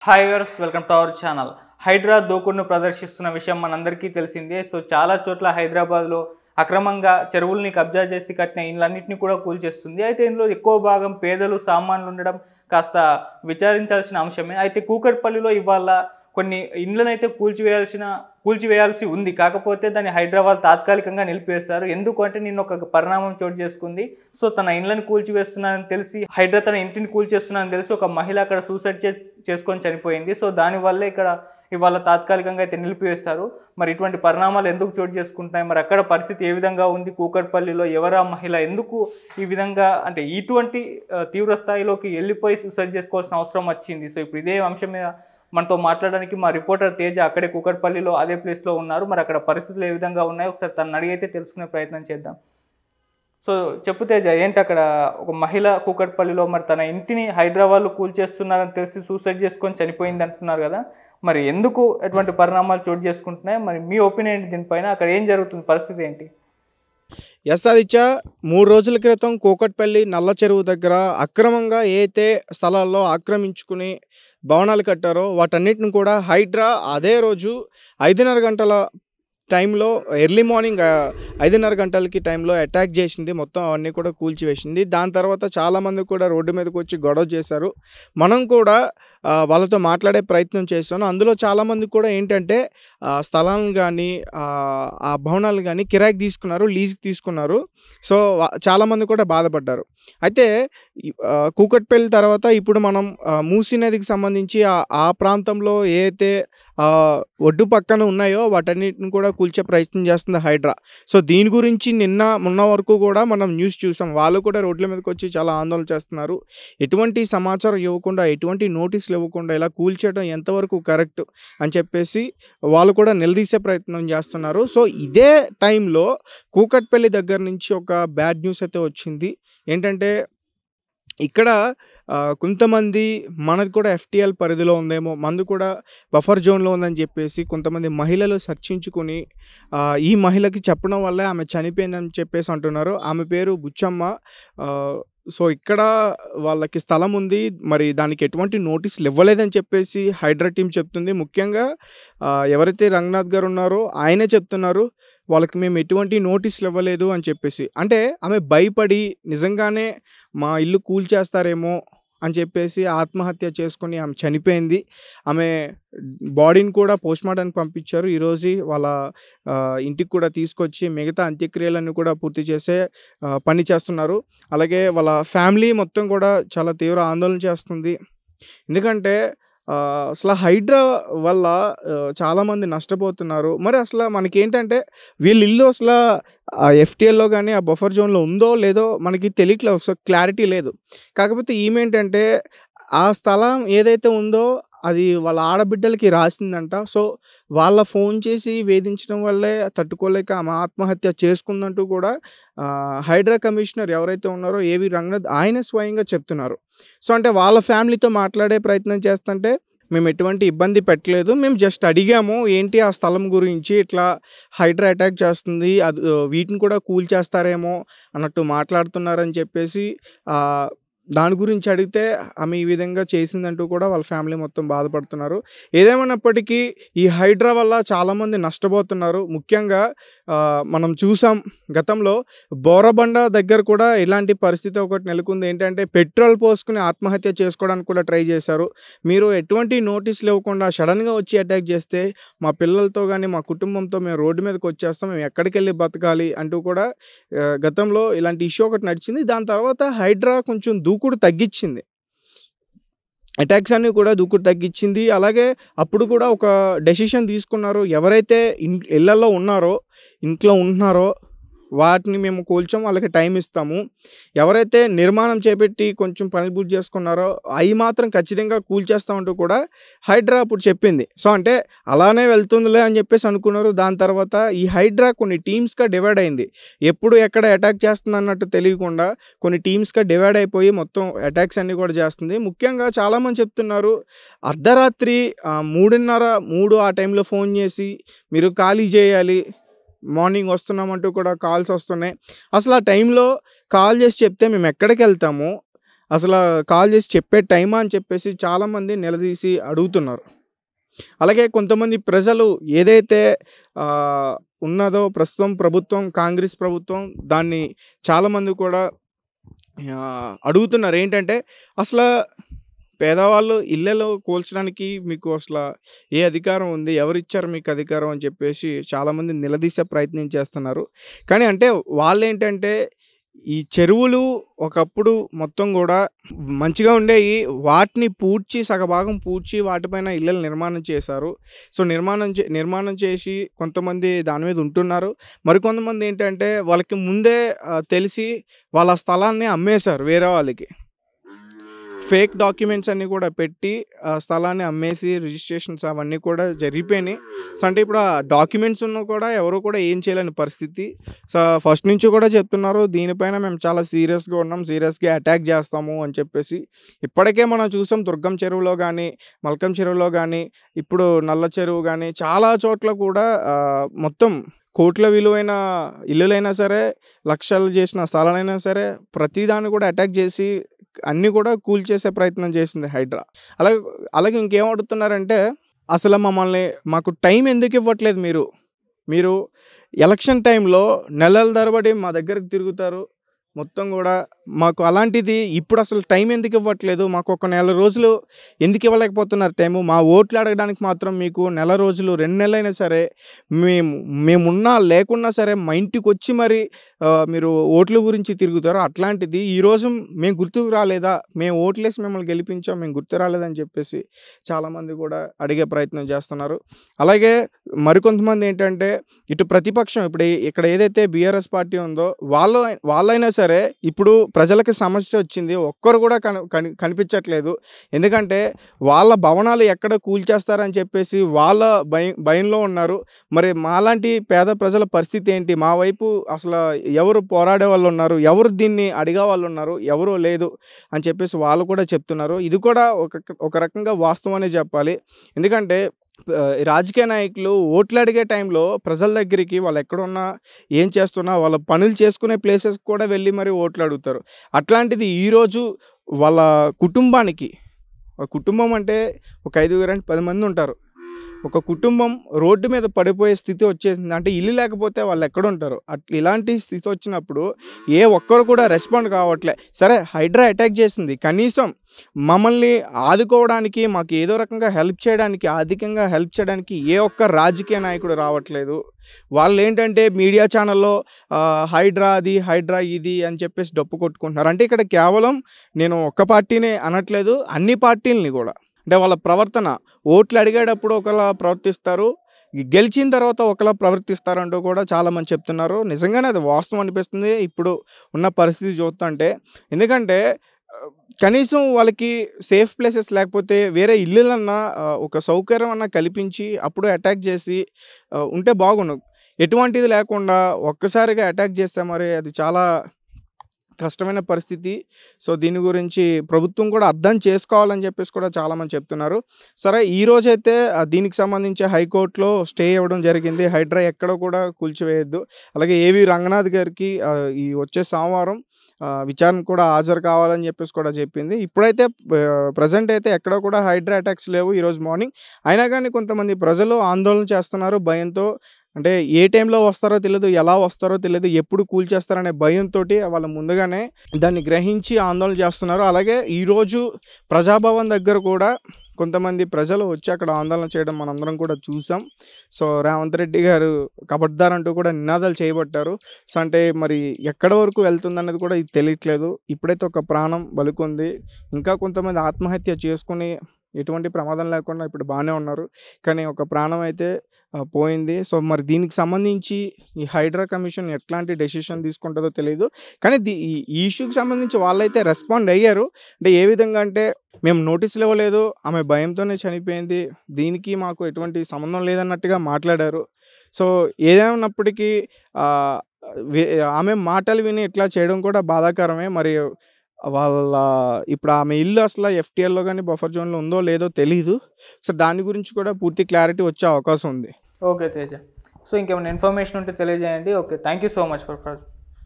Hi viewers, welcome to our channel. HYDRAA దూకుడును ప్రదర్శిస్తున్న విషయం మనందరికీ తెలిసిందే. సో చాలా చోట్ల హైదరాబాద్లో అక్రమంగా చెరువుల్ని కబ్జా చేసి కట్టిన ఇళ్ళన్నింటినీ కూడా కూల్చేస్తుంది. అయితే ఇందులో ఎక్కువ భాగం పేదలు, సామాన్లు ఉండడం కాస్త విచారించాల్సిన అంశమే. అయితే కూకట్పల్లిలో ఇవాళ కొన్ని ఇండ్లనైతే కూల్చివేయాల్సి ఉంది. కాకపోతే దాన్ని హైదరాబాద్ తాత్కాలికంగా నిలిపివేశారు. ఎందుకు అంటే నిన్న ఒక పరిణామం చోటు చేసుకుంది. సో తన ఇండ్లను కూల్చివేస్తున్నానని తెలిసి హైడ్రా తన ఇంటిని కూల్చేస్తున్నానని తెలిసి ఒక మహిళ అక్కడ సూసైడ్ చేసుకొని చనిపోయింది. సో దానివల్లే ఇవాళ తాత్కాలికంగా అయితే నిలిపివేశారు. మరి ఇటువంటి పరిణామాలు ఎందుకు చోటు చేసుకుంటున్నాయి, మరి అక్కడ పరిస్థితి ఏ విధంగా ఉంది, కూకట్పల్లిలో ఎవరా మహిళ, ఎందుకు ఈ విధంగా అంటే ఇటువంటి తీవ్ర స్థాయిలోకి వెళ్ళిపోయి సూసైడ్ చేసుకోవాల్సిన అవసరం వచ్చింది? సో ఇప్పుడు ఇదే అంశం మీద మనతో మాట్లాడడానికి మా రిపోర్టర్ తేజ అక్కడే కూకట్పల్లిలో అదే ప్లేస్లో ఉన్నారు. మరి అక్కడ పరిస్థితులు ఏ విధంగా ఉన్నాయో ఒకసారి తనని అడిగైతే తెలుసుకునే ప్రయత్నం చేద్దాం. సో చెప్పు తేజ, ఏంటి అక్కడ ఒక మహిళ కూకట్పల్లిలో మరి తన ఇంటిని హైదరాబాద్లో కూల్చేస్తున్నారని తెలిసి సూసైడ్ చేసుకొని చనిపోయింది అంటున్నారు కదా, మరి ఎందుకు ఎటువంటి పరిణామాలు చోటు చేసుకుంటున్నాయి, మరి మీ ఒపీనియన్ ఏంటి దీనిపైన? అక్కడ ఏం జరుగుతుంది, పరిస్థితి ఏంటి? ఎస్ ఆదిత్య, 3 రోజుల క్రితం కూకట్పల్లి నల్ల చెరువు దగ్గర అక్రమంగా ఏదైతే స్థలాల్లో ఆక్రమించుకుని భవనాలు కట్టారో వాటన్నిటిని కూడా హైడ్రా అదే రోజు 5:30 గంటల టైంలో, ఎర్లీ మార్నింగ్ 5:30 గంటలకి టైంలో అటాక్ చేసింది. మొత్తం అవన్నీ కూడా కూల్చివేసింది. దాని తర్వాత చాలామంది కూడా రోడ్డు మీదకి వచ్చి గొడవ చేశారు. మనం కూడా వాళ్ళతో మాట్లాడే ప్రయత్నం చేస్తాను. అందులో చాలామంది కూడా ఏంటంటే స్థలాలను కానీ ఆ భవనాలు కానీ కిరాయికి తీసుకున్నారు, లీజ్కి తీసుకున్నారు. సో చాలామంది కూడా బాధపడ్డారు. అయితే కూకట్పల్లి తర్వాత ఇప్పుడు మనం మూసీ నదికి సంబంధించి ఆ ప్రాంతంలో ఏదైతే ఒడ్డు పక్కన ఉన్నాయో వాటన్నిటిని కూడా కూల్చే ప్రయత్నం చేస్తుంది హైడ్రా. సో దీని గురించి మొన్న వరకు కూడా మనం న్యూస్ చూసాం. వాళ్ళు కూడా రోడ్ల మీదకి వచ్చి చాలా ఆందోళన చేస్తున్నారు. ఎటువంటి సమాచారం ఇవ్వకుండా, ఎటువంటి నోటీసులు ఇవ్వకుండా ఇలా కూల్చేయడం ఎంతవరకు కరెక్ట్ అని చెప్పేసి వాళ్ళు కూడా నిలదీసే ప్రయత్నం చేస్తున్నారు. సో ఇదే టైంలో కూకట్పల్లి దగ్గర నుంచి ఒక బ్యాడ్ న్యూస్ అయితే వచ్చింది. ఏంటంటే ఇక్కడ కొంతమంది మనది కూడా ఎఫ్టీఎల్ పరిధిలో ఉందేమో, మందు కూడా బఫర్ జోన్లో ఉందని చెప్పేసి కొంతమంది మహిళలు చర్చించుకొని ఈ మహిళకి చెప్పడం వల్లే ఆమె చనిపోయిందని చెప్పేసి అంటున్నారు. ఆమె పేరు బుచ్చమ్మ. సో ఇక్కడ వాళ్ళకి స్థలం ఉంది, మరి దానికి ఎటువంటి నోటీసులు ఇవ్వలేదని చెప్పేసి హైడ్రా టీం చెప్తుంది. ముఖ్యంగా ఎవరైతే రంగనాథ్ గారు ఉన్నారో ఆయనే చెప్తున్నారు వాళ్ళకి మేము ఎటువంటి నోటీసులు ఇవ్వలేదు అని చెప్పేసి. అంటే ఆమె భయపడి నిజంగానే మా ఇల్లు కూల్చేస్తారేమో అని చెప్పేసి ఆత్మహత్య చేసుకొని ఆమె చనిపోయింది. ఆమె బాడీని కూడా పోస్ట్మార్టంకి పంపించారు. ఈరోజు వాళ్ళ ఇంటికి కూడా తీసుకొచ్చి మిగతా అంత్యక్రియలన్నీ కూడా పూర్తి చేసే పని చేస్తున్నారు. అలాగే వాళ్ళ ఫ్యామిలీ మొత్తం కూడా చాలా తీవ్ర ఆందోళన చేస్తుంది. ఎందుకంటే అసలు హైడ్రా వల్ల చాలామంది నష్టపోతున్నారు. మరి అసలు మనకేంటంటే వీళ్ళ ఇల్లు అసలు ఎఫ్టీఎల్లో కానీ ఆ బఫర్ జోన్లో ఉందో లేదో మనకి తెలియట్లేదు, అసలు క్లారిటీ లేదు. కాకపోతే ఈమెంటంటే ఆ స్థలం ఏదైతే ఉందో అది వాళ్ళ ఆడబిడ్డలకి రాసిందంట. సో వాళ్ళ ఫోన్ చేసి వేధించడం వల్లే తట్టుకోలేక ఆమె ఆత్మహత్య చేసుకుందంటూ కూడా హైడ్రా కమిషనర్ ఎవరైతే ఉన్నారో ఏవి రంగనాథ్ ఆయన స్వయంగా చెప్తున్నారు. సో అంటే వాళ్ళ ఫ్యామిలీతో మాట్లాడే ప్రయత్నం చేస్తుంటే మేము ఎటువంటి ఇబ్బంది పెట్టలేదు, మేము జస్ట్ అడిగాము ఏంటి ఆ స్థలం గురించి, ఇట్లా హైడ్రా అటాక్ చేస్తుంది, అది వీటిని కూడా కూల్చేస్తారేమో అన్నట్టు మాట్లాడుతున్నారని చెప్పేసి దాని గురించి అడిగితే ఆమె ఈ విధంగా చేసిందంటూ కూడా వాళ్ళ ఫ్యామిలీ మొత్తం బాధపడుతున్నారు. ఏదేమైనప్పటికీ ఈ హైడ్రా వల్ల చాలామంది నష్టపోతున్నారు. ముఖ్యంగా మనం చూసాం గతంలో బోరబండ దగ్గర కూడా ఇలాంటి పరిస్థితి ఒకటి నెలకొంది. ఏంటంటే పెట్రోల్ పోసుకుని ఆత్మహత్య చేసుకోవడానికి కూడా ట్రై చేశారు. మీరు ఎటువంటి నోటీసులు ఇవ్వకుండా సడన్గా వచ్చి అటాక్ చేస్తే మా పిల్లలతో కానీ మా కుటుంబంతో మేము రోడ్డు మీదకి వచ్చేస్తాం, మేము ఎక్కడికి వెళ్ళి బతకాలి అంటూ కూడా గతంలో ఇలాంటి ఇష్యూ ఒకటి నడిచింది. దాని తర్వాత హైడ్రా కొంచెం దూకుడు తగ్గించింది, అటాక్స్ అన్నీ కూడా దూకుడు తగ్గించింది. అలాగే అప్పుడు కూడా ఒక డెసిషన్ తీసుకున్నారు, ఎవరైతే ఇళ్లలో ఉన్నారో, ఇంట్లో ఉంటున్నారో వాటిని మేము కూల్చాం, వాళ్ళకి టైం ఇస్తాము. ఎవరైతే నిర్మాణం చేపట్టి కొంచెం పని పూర్తి చేసుకున్నారో అవి మాత్రం ఖచ్చితంగా కూల్చేస్తామంటూ కూడా హైడ్రా అప్పుడు చెప్పింది. సో అంటే అలానే వెళ్తుందిలే అని చెప్పేసి అనుకున్నారు. దాని తర్వాత ఈ హైడ్రా కొన్ని టీమ్స్గా డివైడ్ అయింది. ఎప్పుడు ఎక్కడ అటాక్ చేస్తుంది అన్నట్టు తెలియకుండా కొన్ని టీమ్స్గా డివైడ్ అయిపోయి మొత్తం అటాక్స్ అన్నీ కూడా చేస్తుంది. ముఖ్యంగా చాలామంది చెప్తున్నారు అర్ధరాత్రి 3:30 ఆ టైంలో ఫోన్ చేసి మీరు ఖాళీ చేయాలి, మార్నింగ్ వస్తున్నామంటూ కూడా కాల్స్ వస్తున్నాయి. అసలు ఆ టైంలో కాల్ చేసి చెప్తే మేము ఎక్కడికి వెళ్తాము, అసలు కాల్ చేసి చెప్పే టైమా అని చెప్పేసి చాలామంది నిలదీసి అడుగుతున్నారు. అలాగే కొంతమంది ప్రజలు ఏదైతే ఉన్నదో ప్రస్తుతం ప్రభుత్వం, కాంగ్రెస్ ప్రభుత్వం, దాన్ని చాలామంది కూడా అడుగుతున్నారు. ఏంటంటే అసలు పేదవాళ్ళు ఇళ్ళలో కూల్చడానికి మీకు అసలు ఏ అధికారం ఉంది, ఎవరిచ్చారు మీకు అధికారం అని చెప్పేసి చాలామంది నిలదీసే ప్రయత్నం చేస్తున్నారు. కానీ అంటే వాళ్ళేంటంటే ఈ చెరువులు ఒకప్పుడు మొత్తం కూడా మంచిగా ఉండేవి. వాటిని పూడ్చి సగభాగం పూడ్చి వాటిపైన ఇళ్ళలు నిర్మాణం చేశారు. సో నిర్మాణం చేసి కొంతమంది దాని మీద ఉంటున్నారు. మరికొంతమంది ఏంటంటే వాళ్ళకి ముందే తెలిసి వాళ్ళ స్థలాన్ని అమ్మేశారు వేరే వాళ్ళకి. ఫేక్ డాక్యుమెంట్స్ అన్నీ కూడా పెట్టి స్థలాన్ని అమ్మేసి రిజిస్ట్రేషన్స్ అవన్నీ కూడా జరిగిపోయినాయి. సో అంటే ఇప్పుడు ఆ డాక్యుమెంట్స్ ఉన్నా కూడా ఎవరు కూడా ఏం చేయలేని పరిస్థితి. సో ఫస్ట్ నుంచి కూడా చెప్తున్నారు దీనిపైన మేము చాలా సీరియస్గా ఉన్నాం, సీరియస్గా అటాక్ చేస్తాము అని చెప్పేసి. ఇప్పటికే మనం చూసాం దుర్గం చెరువులో కానీ, మల్కం చెరువులో కానీ, ఇప్పుడు నల్ల చెరువు కానీ చాలా చోట్ల కూడా మొత్తం కోట్ల విలువైన ఇల్లులైనా సరే, లక్షలు చేసిన స్థలాలైనా సరే ప్రతిదాన్ని కూడా అటాక్ చేసి అన్నీ కూడా కూల్చేసే ప్రయత్నం చేసింది హైడ్రా. అలాగే ఇంకేమడుగుతున్నారంటే అసలు మాకు టైం ఎందుకు ఇవ్వట్లేదు మీరు ఎలక్షన్ టైంలో నెలల తరబడి మా దగ్గరకు తిరుగుతారు మొత్తం కూడా. మాకు అలాంటిది ఇప్పుడు అసలు టైం ఎందుకు ఇవ్వట్లేదు, మాకు ఒక నెల రోజులు ఎందుకు ఇవ్వలేకపోతున్నారు టైము? మా ఓట్లు అడగడానికి మాత్రం మీకు నెల రోజులు 2 నెలలైనా సరే మేమున్నా లేకున్నా సరే మా ఇంటికి వచ్చి మరి మీరు ఓట్ల గురించి తిరుగుతారు. అట్లాంటిది ఈరోజు మేము గుర్తుకు రాలేదా, మేము ఓట్లేసి మిమ్మల్ని గెలిపించాం, మేము గుర్తు రాలేదని చెప్పేసి చాలామంది కూడా అడిగే ప్రయత్నం చేస్తున్నారు. అలాగే మరికొంతమంది ఏంటంటే ఇటు ప్రతిపక్షం ఇక్కడ ఏదైతే బీఆర్ఎస్ పార్టీ ఉందో వాళ్ళైనా సరే ఇప్పుడు ప్రజలకి సమస్య వచ్చింది, ఒక్కరు కూడా కనిపించట్లేదు. ఎందుకంటే వాళ్ళ భవనాలు ఎక్కడ కూల్చేస్తారని చెప్పేసి వాళ్ళ భయంలో ఉన్నారు. మరి మాలాంటి పేద ప్రజల పరిస్థితి ఏంటి? మా వైపు అసలు ఎవరు పోరాడే వాళ్ళు ఉన్నారు, ఎవరు దీన్ని అడిగే వాళ్ళు ఉన్నారు, ఎవరు లేదు అని చెప్పేసి వాళ్ళు కూడా చెప్తున్నారు. ఇది కూడా ఒక రకంగా వాస్తవమనే చెప్పాలి. ఎందుకంటే రాజకీయ నాయకులు ఓట్లు అడిగే టైంలో ప్రజల దగ్గరికి వాళ్ళు ఎక్కడున్నా ఏం చేస్తున్నా వాళ్ళ పనులు చేసుకునే ప్లేసెస్ కూడా వెళ్ళి మరి ఓట్లు అడుగుతారు. అట్లాంటిది ఈరోజు వాళ్ళ కుటుంబం అంటే ఒక 5 10 మంది ఉంటారు. ఒక కుటుంబం రోడ్డు మీద పడిపోయే స్థితి వచ్చేసింది అంటే ఇల్లు లేకపోతే వాళ్ళు ఎక్కడ ఉంటారు? ఇలాంటి స్థితి వచ్చినప్పుడు ఏ ఒక్కరు కూడా రెస్పాండ్ కావట్లే. సరే హైడ్రా అటాక్ చేసింది, కనీసం మమ్మల్ని ఆదుకోవడానికి, మాకు ఏదో రకంగా ఆర్థికంగా హెల్ప్ చేయడానికి ఏ ఒక్క రాజకీయ నాయకుడు రావట్లేదు. వాళ్ళు ఏంటంటే మీడియా ఛానల్లో హైడ్రా ఇది అని చెప్పేసి డప్పు కొట్టుకుంటున్నారు. అంటే ఇక్కడ కేవలం నేను ఒక్క పార్టీనే అనట్లేదు, అన్ని పార్టీలని కూడా. అంటే వాళ్ళ ప్రవర్తన ఓట్లు అడిగేటప్పుడు ఒకలా ప్రవర్తిస్తారు, గెలిచిన తర్వాత ఒకలా ప్రవర్తిస్తారంటూ కూడా చాలామంది చెప్తున్నారు. నిజంగానే అది వాస్తవం అనిపిస్తుంది ఇప్పుడు ఉన్న పరిస్థితి చూస్తుంటే. ఎందుకంటే కనీసం వాళ్ళకి సేఫ్ ప్లేసెస్ లేకపోతే వేరే ఇల్లులన్నా ఒక సౌకర్యం అన్నా కల్పించి అప్పుడు అటాక్ చేసి ఉంటే బాగుండు. ఎటువంటిది లేకుండా ఒక్కసారిగా అటాక్ చేస్తే మరి అది చాలా కష్టమైన పరిస్థితి. సో దీని గురించి ప్రభుత్వం కూడా అర్థం చేసుకోవాలని చెప్పేసి కూడా చాలామంది చెప్తున్నారు. సరే ఈరోజైతే దీనికి సంబంధించి హైకోర్టులో స్టే ఇవ్వడం జరిగింది. హైడ్రా ఎక్కడ కూడా కూల్చివేయద్దు. అలాగే ఏవి రంగనాథ్ గారికి ఈ వచ్చే సోమవారం విచారణ కూడా హాజరు కావాలని చెప్పేసి కూడా చెప్పింది. ఇప్పుడైతే ప్రజెంట్ అయితే ఎక్కడ కూడా హైడ్రా అటాక్స్ లేవు ఈరోజు మార్నింగ్. అయినా కానీ కొంతమంది ప్రజలు ఆందోళన చేస్తున్నారు భయంతో. అంటే ఏ టైంలో వస్తారో తెలియదు, ఎలా వస్తారో తెలియదు, ఎప్పుడు కూల్చేస్తారనే భయంతో వాళ్ళు ముందుగానే దాన్ని గ్రహించి ఆందోళన చేస్తున్నారు. అలాగే ఈరోజు ప్రజాభవన్ దగ్గర కూడా కొంతమంది ప్రజలు వచ్చి అక్కడ ఆందోళన చేయడం మనందరం కూడా చూసాం. సో రేవంత్ రెడ్డి గారు కబడ్దార్ అంటూ కూడా నినాదాలు చేయబట్టారు. సో అంటే మరి ఎక్కడి వరకు వెళ్తుందన్నది కూడా ఇది తెలియట్లేదు. ఇప్పుడైతే ఒక ప్రాణం బలికొంది, ఇంకా కొంతమంది ఆత్మహత్య చేసుకుని ఎటువంటి ప్రమాదం లేకుండా ఇప్పుడు బాగానే ఉన్నారు, కానీ ఒక ప్రాణం అయితే పోయింది. సో మరి దీనికి సంబంధించి ఈ హైడ్రా కమిషన్ ఎట్లాంటి డెసిషన్ తీసుకుంటుందో తెలియదు. కానీ ఈ ఇష్యూకి సంబంధించి వాళ్ళైతే రెస్పాండ్ అయ్యారు. అంటే ఏ విధంగా అంటే మేము నోటీసులు ఇవ్వలేదు, ఆమె భయంతోనే చనిపోయింది, దీనికి మాకు ఎటువంటి సంబంధం లేదన్నట్టుగా మాట్లాడారు. సో ఏదేమన్నప్పటికీ ఆమె మాటలు విని ఇట్లా చేయడం కూడా బాధాకరమే. మరి ఇప్పుడు ఆమె ఇల్లు అసలు ఎఫ్టీఎల్లో కానీ బఫర్ జోన్లో ఉందో లేదో తెలీదు. సో దాని గురించి కూడా పూర్తి క్లారిటీ వచ్చే అవకాశం ఉంది. ఓకే తేజ, సో ఇంకేమైనా ఇన్ఫర్మేషన్ ఉంటే తెలియజేయండి. Okay, thank you so much for